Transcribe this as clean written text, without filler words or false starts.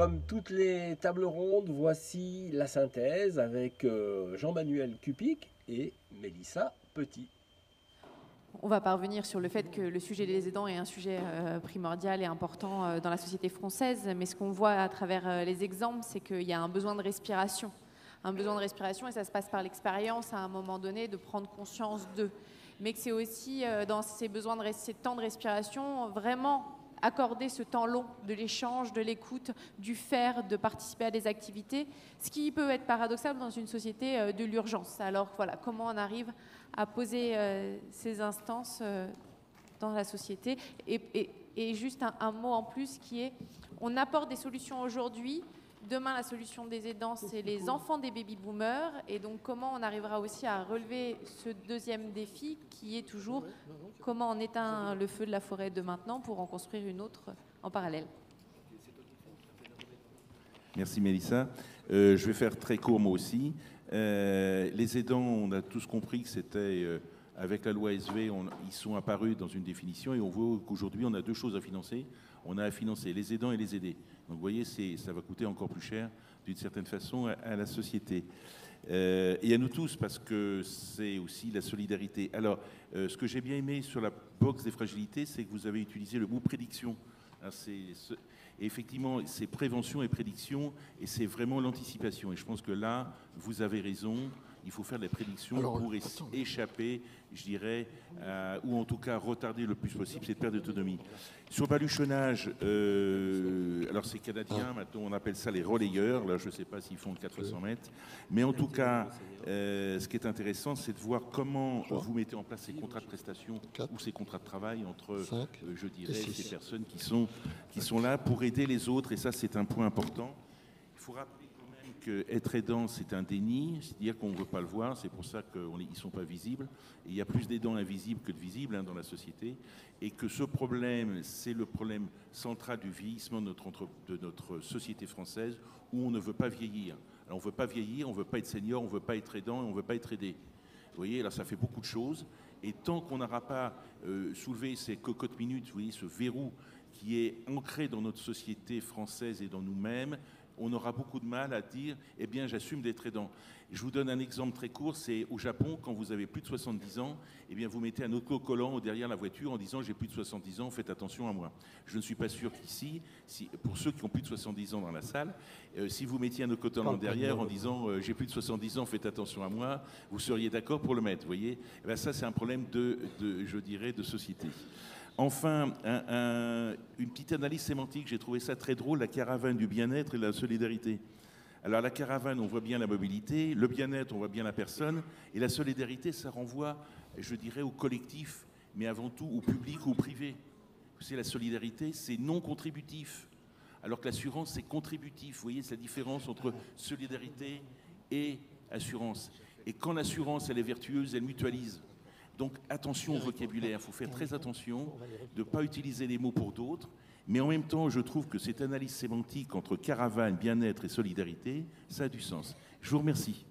Comme toutes les tables rondes, voici la synthèse avec Jean-Manuel Cupic et Mélissa Petit. On va parvenir sur le fait que le sujet des aidants est un sujet primordial et important dans la société française, mais ce qu'on voit à travers les exemples, c'est qu'il y a un besoin de respiration. Un besoin de respiration, et ça se passe par l'expérience à un moment donné, de prendre conscience d'eux. Mais que c'est aussi dans ces besoins ces temps de respiration, vraiment accorder ce temps long de l'échange, de l'écoute, du faire, de participer à des activités, ce qui peut être paradoxal dans une société de l'urgence. Alors voilà, comment on arrive à poser ces instances dans la société. Et juste un mot en plus qui est, on apporte des solutions aujourd'hui. Demain, la solution des aidants, c'est les enfants des baby-boomers. Et donc, comment on arrivera aussi à relever ce deuxième défi qui est toujours comment on éteint le feu de la forêt de maintenant pour en construire une autre en parallèle. Merci Mélissa. Je vais faire très court moi aussi. Les aidants, on a tous compris que c'était, avec la loi SV, ils sont apparus dans une définition et on voit qu'aujourd'hui, on a deux choses à financer. On a à financer les aidants et les aidés. Donc vous voyez, ça va coûter encore plus cher, d'une certaine façon, à la société. Et à nous tous, parce que c'est aussi la solidarité. Alors, ce que j'ai bien aimé sur la box des fragilités, c'est que vous avez utilisé le mot prédiction. Et effectivement, c'est prévention et prédiction, et c'est vraiment l'anticipation. Et je pense que là, vous avez raison, il faut faire des prédictions pour échapper, je dirais, ou en tout cas retarder le plus possible cette perte d'autonomie. Sur le baluchonnage, alors c'est canadien, maintenant on appelle ça les relayeurs, là je ne sais pas s'ils font 400 mètres, mais en tout cas, ce qui est intéressant, c'est de voir comment vous mettez en place ces contrats de prestation ou ces contrats de travail entre, je dirais, ces personnes qui sont là pour aider les autres, et ça c'est un point important. Il faut rappeler qu'être aidant, c'est un déni, c'est-à-dire qu'on ne veut pas le voir, c'est pour ça qu'ils ne sont pas visibles. Et il y a plus d'aidants invisibles que de visibles dans la société, et que ce problème, c'est le problème central du vieillissement de notre société française, où on ne veut pas vieillir. Alors on ne veut pas vieillir, on ne veut pas être senior, on ne veut pas être aidant, et on ne veut pas être aidé. Vous voyez, là ça fait beaucoup de choses, et tant qu'on n'aura pas soulevé ces cocottes minutes, vous voyez, ce verrou qui est ancré dans notre société française et dans nous-mêmes, on aura beaucoup de mal à dire « eh bien, j'assume d'être aidant ». Je vous donne un exemple très court, c'est au Japon, quand vous avez plus de 70 ans, eh bien, vous mettez un autocollant derrière la voiture en disant « j'ai plus de 70 ans, faites attention à moi ». Je ne suis pas sûr qu'ici, pour ceux qui ont plus de 70 ans dans la salle, si vous mettiez un autocollant derrière en disant « j'ai plus de 70 ans, faites attention à moi », vous seriez d'accord pour le mettre, vous voyez. Eh bien, ça, c'est un problème je dirais, de société. Enfin, une petite analyse sémantique, j'ai trouvé ça très drôle, la caravane du bien-être et de la solidarité. Alors la caravane, on voit bien la mobilité, le bien-être, on voit bien la personne, et la solidarité, ça renvoie, je dirais, au collectif, mais avant tout au public ou au privé. C'est la solidarité, c'est non contributif, alors que l'assurance, c'est contributif. Vous voyez, c'est la différence entre solidarité et assurance. Et quand l'assurance, elle est vertueuse, elle mutualise. Donc attention au vocabulaire, il faut faire très attention de ne pas utiliser les mots pour d'autres, mais en même temps, je trouve que cette analyse sémantique entre caravane, bien-être et solidarité, ça a du sens. Je vous remercie.